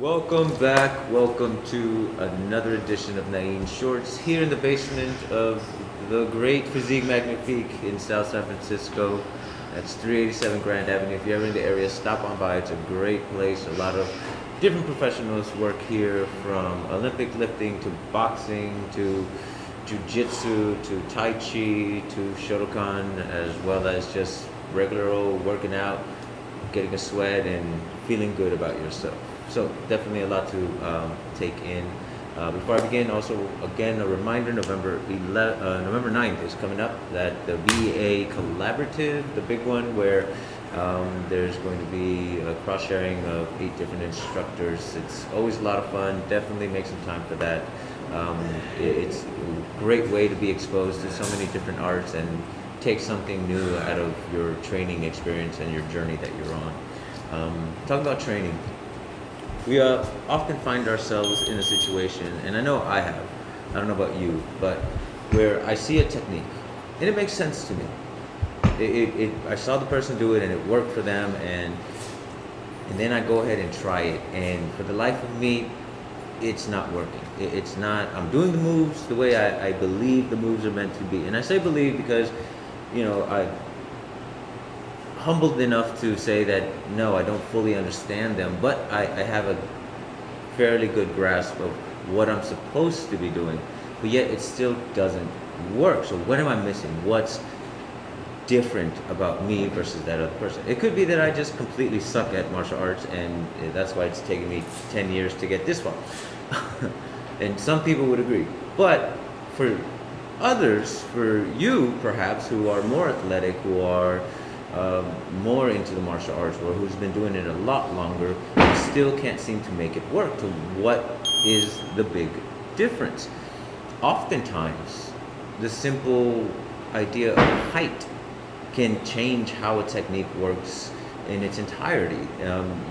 Welcome back. Welcome to another edition of Nain Shorts here in the basement of the Great Physique Magnifique in South San Francisco. That's 387 Grand Avenue. If you're ever in the area, stop on by. It's a great place. A lot of different professionals work here, from Olympic lifting to boxing to jiu-jitsu to tai chi to Shotokan, as well as just regular old working out, getting a sweat and feeling good about yourself. So definitely a lot to take in. Before I begin, also again a reminder: November 9th is coming up. That the VA Collaborative, the big one, where there's going to be a cross sharing of 8 different instructors. It's always a lot of fun. Definitely make some time for that. It's a great way to be exposed to so many different arts and take something new out of your training experience and your journey that you're on. Talking about training, we often find ourselves in a situation, and I know I have, I don't know about you, but where I see a technique and it makes sense to me. I saw the person do it and it worked for them, and then I go ahead and try it, and for the life of me, it's not working. It's not, I'm doing the moves the way I believe the moves are meant to be. And I say believe because, I'm humbled enough to say that no, I don't fully understand them, but I have a fairly good grasp of what I'm supposed to be doing, but yet it still doesn't work. So what am I missing? What's different about me versus that other person? It could be that I just completely suck at martial arts, and that's why it's taken me 10 years to get this far. And some people would agree. But for others, for you perhaps, who are more athletic, who are more into the martial arts, or who's been doing it a lot longer, you still can't seem to make it work. So what is the big difference? Oftentimes, the simple idea of height can change how a technique works in its entirety.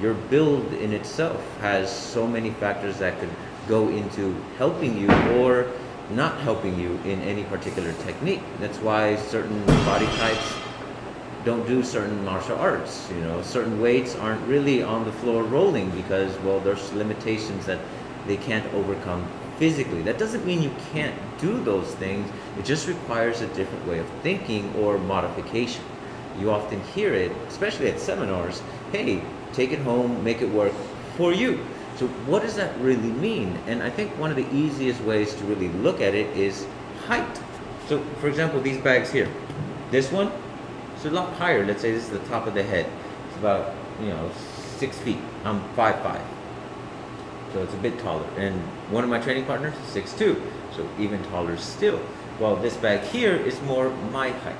Your build in itself has so many factors that could go into helping you or not helping you in any particular technique. That's why certain body types don't do certain martial arts. Certain weights aren't really on the floor rolling because, well, there's limitations that they can't overcome physically. That doesn't mean you can't do those things. It just requires a different way of thinking or modification. You often hear it, especially at seminars, hey, take it home, make it work for you. So what does that really mean? And I think one of the easiest ways to really look at it is height. So for example, these bags here, this one, it's a lot higher. Let's say this is the top of the head. It's about 6 feet. I'm 5'5", so it's a bit taller. And one of my training partners is 6'2", so even taller still. While this bag here is more my height.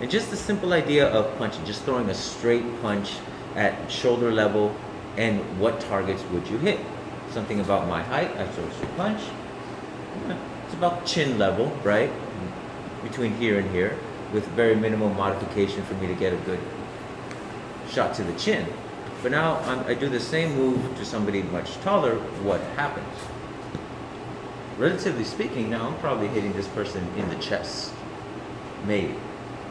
And just the simple idea of punching, just throwing a straight punch at shoulder level, and what targets would you hit? Something about my height, I throw a straight punch. It's about chin level, right? Between here and here, with very minimal modification for me to get a good shot to the chin. But now I do the same move to somebody much taller. What happens? Relatively speaking, now I'm probably hitting this person in the chest. Maybe.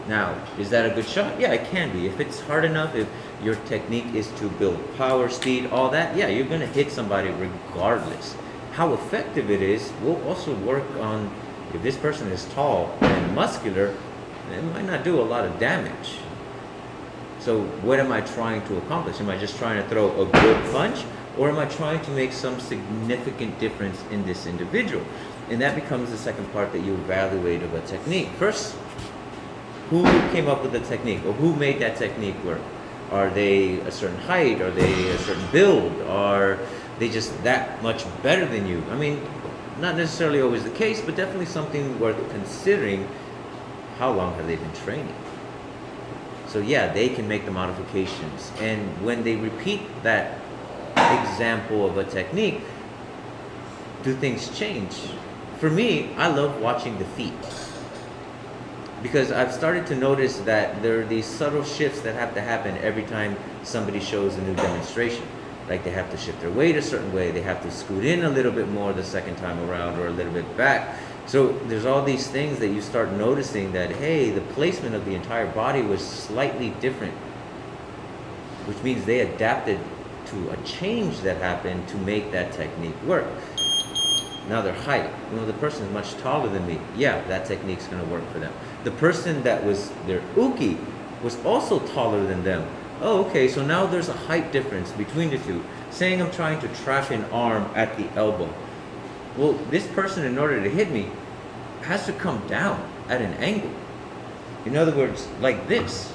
Now, is that a good shot? Yeah, it can be. If it's hard enough, if your technique is to build power, speed, all that, yeah, you're going to hit somebody regardless. How effective it is will also work on, if this person is tall and muscular, it might not do a lot of damage. So what am I trying to accomplish? Am I just trying to throw a good punch, or am I trying to make some significant difference in this individual? And that becomes the second part that you evaluate of a technique. First, who came up with the technique, or who made that technique work? Are they a certain height? Are they a certain build? Are they just that much better than you? I mean, not necessarily always the case, but definitely something worth considering. How long have they been training? So yeah, they can make the modifications. And when they repeat that example of a technique, do things change? For me, I love watching the feet, because I've started to notice that there are these subtle shifts that have to happen every time somebody shows a new demonstration. Like they have to shift their weight a certain way, they have to scoot in a little bit more the second time around, or a little bit back. So there's all these things that you start noticing that, hey, the placement of the entire body was slightly different, which means they adapted to a change that happened to make that technique work. Now their height, the person is much taller than me. Yeah, that technique's going to work for them. The person that was their uke was also taller than them. Oh, okay, so now there's a height difference between the two. Saying I'm trying to trap an arm at the elbow. Well, this person, in order to hit me, has to come down at an angle. In other words, like this.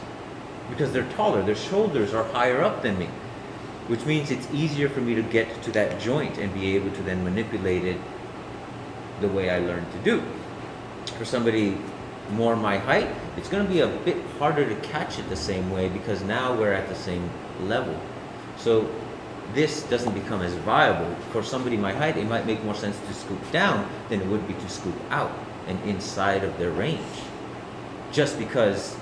Because they're taller, their shoulders are higher up than me. Which means it's easier for me to get to that joint and be able to then manipulate it the way I learned to do. For somebody more my height, it's going to be a bit harder to catch it the same way because now we're at the same level. So this doesn't become as viable. For somebody my height, it might make more sense to scoop down than it would be to scoop out and inside of their range. Just because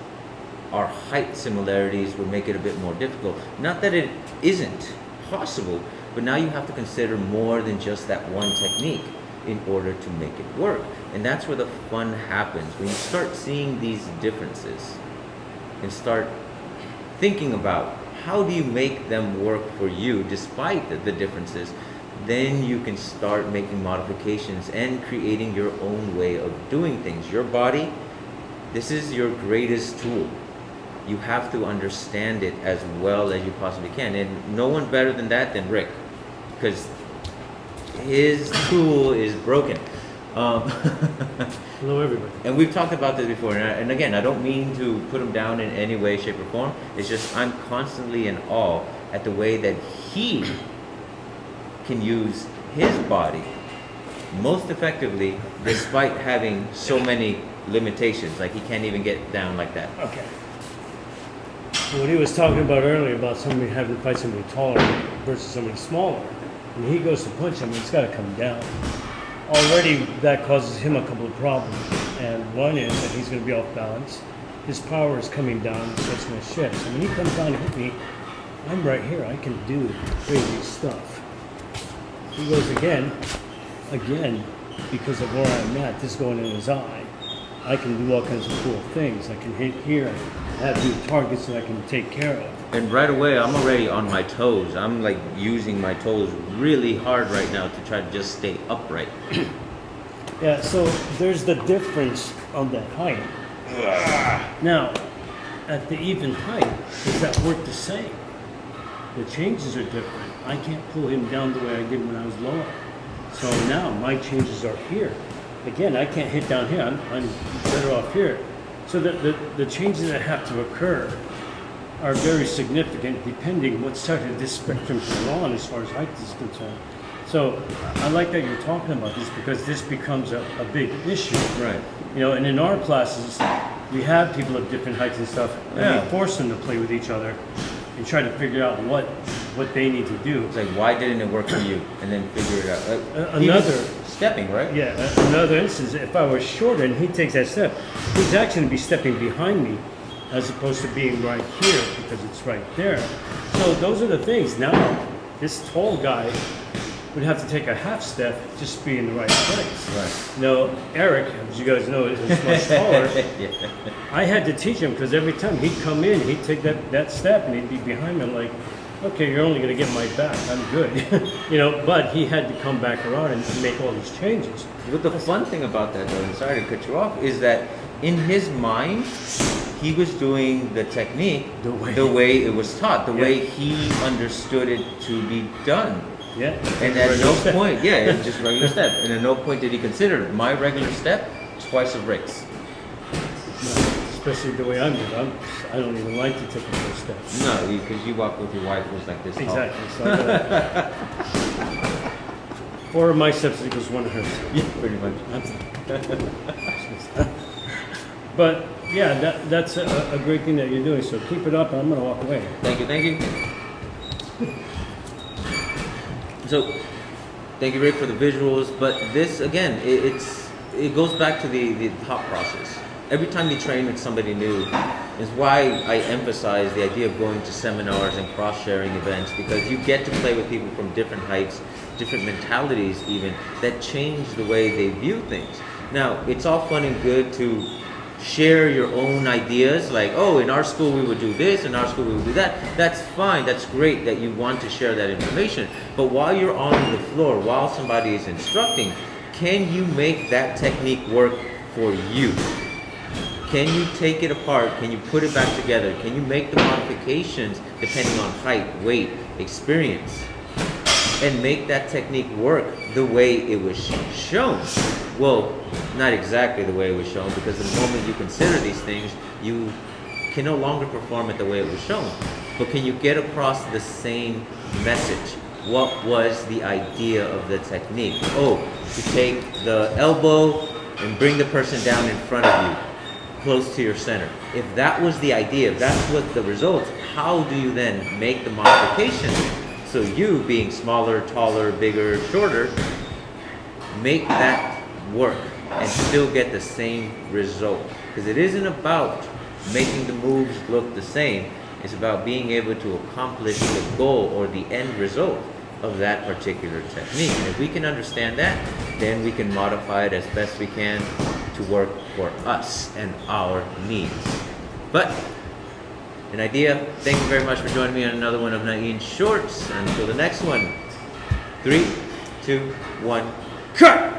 our height similarities would make it a bit more difficult. Not that it isn't possible, but now you have to consider more than just that one technique in order to make it work. And that's where the fun happens. When you start seeing these differences and start thinking about how do you make them work for you despite the differences, then you can start making modifications and creating your own way of doing things. Your body, this is your greatest tool. You have to understand it as well as you possibly can. And no one better than that than Rick, because his tool is broken. Hello, everybody. And we've talked about this before. And again, I don't mean to put him down in any way, shape, or form. It's just I'm constantly in awe at the way that he can use his body most effectively despite having so many limitations. Like he can't even get down like that. Okay. So what he was talking about earlier about somebody having to fight somebody taller versus somebody smaller, when he goes to punch him, he's got to come down. Already that causes him a couple of problems. And one is that he's going to be off balance. His power is coming down, so it's going to shift. So when he comes down to hit me, I'm right here. I can do crazy stuff. He goes again, because of where I'm at, this going in his eye. I can do all kinds of cool things. I can hit here, have new targets that I can take care of. And right away, I'm already on my toes. I'm like using my toes really hard right now to try to just stay upright. Yeah, so there's the difference on that height. Now, at the even height, does that work the same? The changes are different. I can't pull him down the way I did when I was lower. So now my changes are here. Again, I can't hit down here. I'm better off here. So the changes that have to occur are very significant depending what side of this spectrum you're on as far as height is concerned. So I like that you're talking about this because this becomes a big issue. Right. You know, and in our classes, we have people of different heights and stuff, and we force them to play with each other and try to figure out what they need to do. It's like, why didn't it work for you? And then figure it out. Another stepping, right? Yeah, another instance, if I was shorter and he takes that step, he's actually going to be stepping behind me as opposed to being right here because it's right there. So those are the things. Now, this tall guy would have to take a half step just to be in the right place. Right. Now, Eric, as you guys know, is much taller. Yeah. I had to teach him because every time he'd come in, he'd take that step and he'd be behind me. I'm like, okay, you're only going to get my back. I'm good. You know, but he had to come back around and make all these changes. But the fun thing about that, though, and sorry to cut you off, is that in his mind, he was doing the technique the way it was taught, the way he understood it to be done. Yeah. And at no point, just regular step. And at no point did he consider my regular step twice of Rick's. Especially the way I'm doing. I don't even like to take the first step. No, because you walk with your wife who's like this tall. Exactly. So 4 of my steps equals 1 of hers. Yeah, pretty much. But yeah, that's a great thing that you're doing. So keep it up, and I'm going to walk away. Thank you. So, thank you, Rick, for the visuals. But this, again, it goes back to the thought process. Every time you train with somebody new, is why I emphasize the idea of going to seminars and cross-sharing events, because you get to play with people from different heights, different mentalities even, that change the way they view things. Now, it's all fun and good to share your own ideas, like, oh, in our school we would do this, in our school we would do that. That's fine. That's great that you want to share that information. But while you're on the floor, while somebody is instructing, can you make that technique work for you? Can you take it apart? Can you put it back together? Can you make the modifications depending on height, weight, experience, and make that technique work the way it was shown? Well, not exactly the way it was shown, because the moment you consider these things, you can no longer perform it the way it was shown. But can you get across the same message? What was the idea of the technique? Oh, to take the elbow and bring the person down in front of you, close to your center. If that was the idea, if that's what the results, how do you then make the modifications so you, being smaller, taller, bigger, shorter, make that work and still get the same result? Because it isn't about making the moves look the same. It's about being able to accomplish the goal or the end result of that particular technique. And if we can understand that, then we can modify it as best we can to work for us and our needs. But an idea. Thank you very much for joining me on another one of Nain's Shorts. Until the next one, 3, 2, 1, cut!